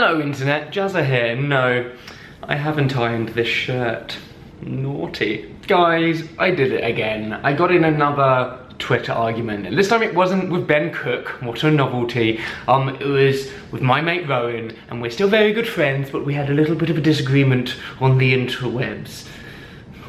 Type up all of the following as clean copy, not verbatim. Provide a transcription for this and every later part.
Hello internet, Jazza here. No, I haven't ironed this shirt. Naughty. Guys, I did it again. I got in another Twitter argument, and this time it wasn't with Ben Cook, what a novelty. It was with my mate Rowan, and we're still very good friends, but we had a little bit of a disagreement on the interwebs.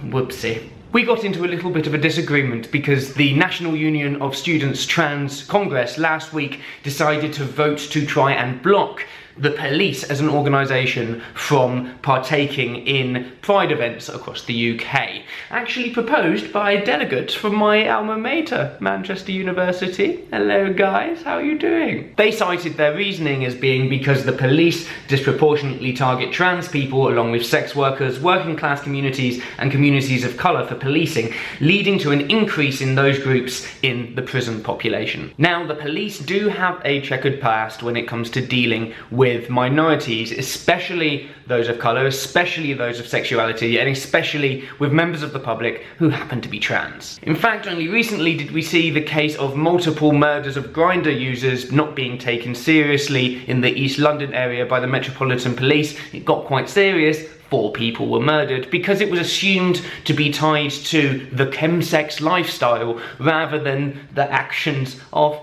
Whoopsie. We got into a little bit of a disagreement because the National Union of Students Trans Congress last week decided to vote to try and block the police as an organisation from partaking in Pride events across the UK. Actually proposed by delegates from my alma mater, Manchester University. Hello guys, how are you doing? They cited their reasoning as being because the police disproportionately target trans people along with sex workers, working class communities and communities of colour for policing, leading to an increase in those groups in the prison population. Now, the police do have a checkered past when it comes to dealing with minorities, especially those of colour, especially those of sexuality, and especially with members of the public who happen to be trans. In fact, only recently did we see the case of multiple murders of Grindr users not being taken seriously in the East London area by the Metropolitan Police. It got quite serious. 4 people were murdered because it was assumed to be tied to the chemsex lifestyle rather than the actions of,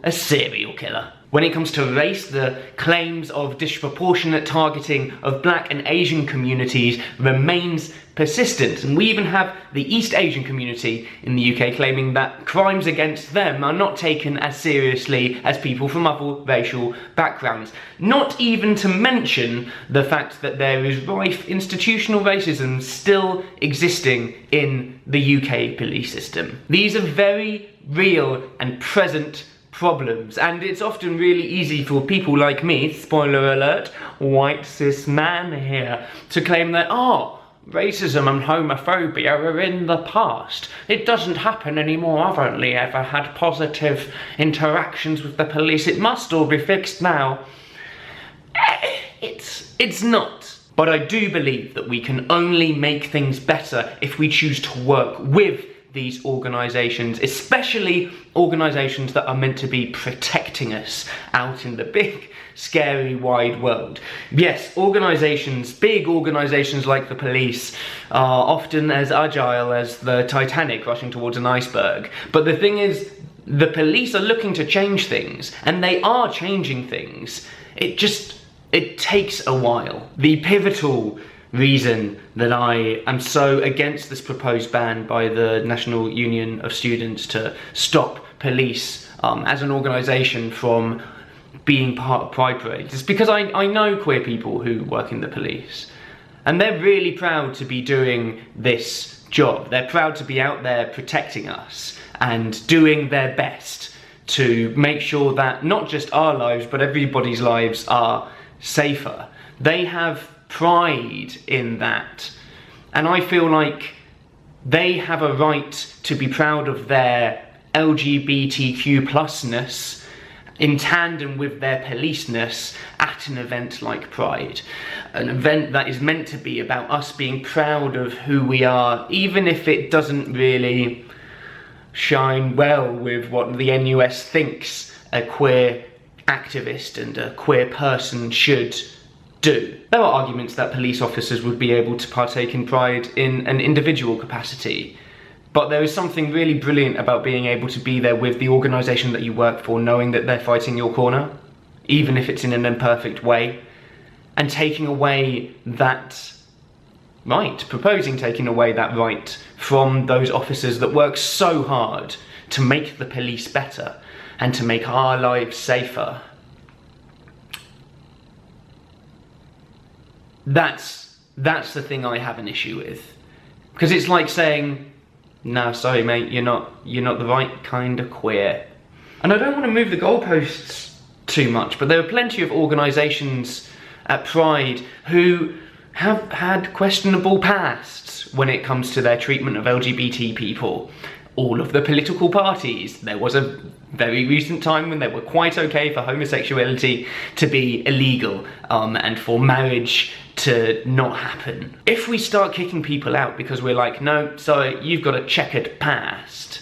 a serial killer. When it comes to race, the claims of disproportionate targeting of Black and Asian communities remains persistent, and we even have the East Asian community in the UK claiming that crimes against them are not taken as seriously as people from other racial backgrounds. Not even to mention the fact that there is rife institutional racism still existing in the UK police system. These are very real and present problems, and it's often really easy for people like me, spoiler alert, white cis man here, to claim that, racism and homophobia are in the past. It doesn't happen anymore. I've only ever had positive interactions with the police. It must all be fixed now. It's not. But I do believe that we can only make things better if we choose to work with these organisations, especially organisations that are meant to be protecting us out in the big, scary, wide world. Yes, big organisations like the police are often as agile as the Titanic rushing towards an iceberg. But the thing is, the police are looking to change things, and they are changing things. It takes a while. The pivotal reason that I am so against this proposed ban by the National Union of Students to stop police as an organisation from being part of Pride parades is because I know queer people who work in the police, and they're really proud to be doing this job. They're proud to be out there protecting us and doing their best to make sure that not just our lives but everybody's lives are safer. They have pride in that, and I feel like they have a right to be proud of their LGBTQ plusness in tandem with their policeness at an event like Pride. An event that is meant to be about us being proud of who we are, even if it doesn't really shine well with what the NUS thinks a queer activist and a queer person should do. There are arguments that police officers would be able to partake in Pride in an individual capacity, but there is something really brilliant about being able to be there with the organisation that you work for, knowing that they're fighting your corner, even if it's in an imperfect way, and taking away that right, taking away that right from those officers that work so hard to make the police better and to make our lives safer. That's the thing I have an issue with, because it's like saying, "No, sorry, mate, you're not the right kind of queer." And I don't want to move the goalposts too much, but there are plenty of organisations at Pride who have had questionable pasts when it comes to their treatment of LGBT people. All of the political parties. There was a very recent time when they were quite okay for homosexuality to be illegal and for marriage to not happen. If we start kicking people out because we're like, no, sorry, you've got a checkered past,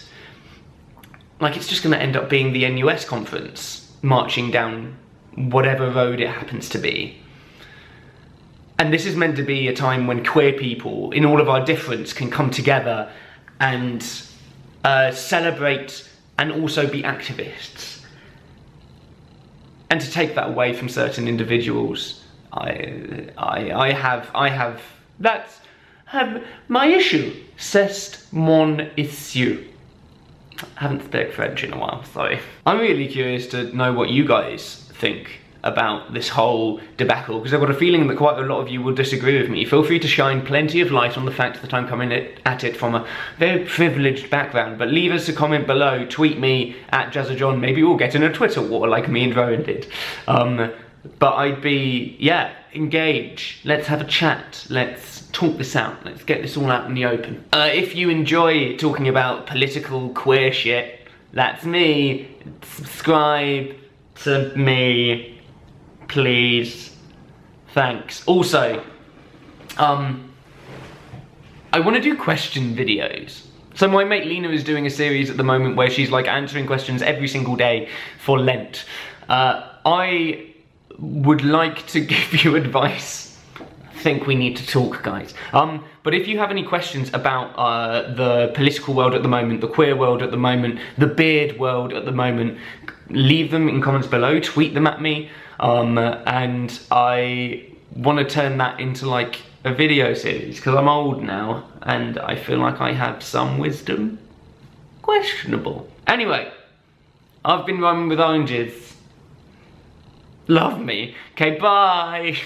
like, it's just going to end up being the NUS conference marching down whatever road it happens to be. And this is meant to be a time when queer people, in all of our difference, can come together and celebrate and also be activists. And to take that away from certain individuals, I have that's my issue. C'est mon issue. I haven't spoken French in a while, sorry. I'm really curious to know what you guys think about this whole debacle, because I've got a feeling that quite a lot of you will disagree with me. Feel free to shine plenty of light on the fact that I'm coming at it from a very privileged background, but leave us a comment below, tweet me at JazzaJohn, maybe we'll get in a Twitter war like me and Rowan did. But I'd be, yeah, engage, let's have a chat, let's talk this out, let's get this all out in the open. If you enjoy talking about political queer shit, that's me, subscribe to me, please. Thanks. Also, I want to do question videos. So my mate Lena is doing a series at the moment where she's like answering questions every single day for Lent. I would like to give you advice. I think we need to talk, guys. But if you have any questions about the political world at the moment, the queer world at the moment, the beard world at the moment, leave them in comments below, tweet them at me. And I want to turn that into like a video series because I'm old now and I feel like I have some wisdom. Questionable. Anyway, I've been Rhyming with Oranges. Love me. Okay, bye.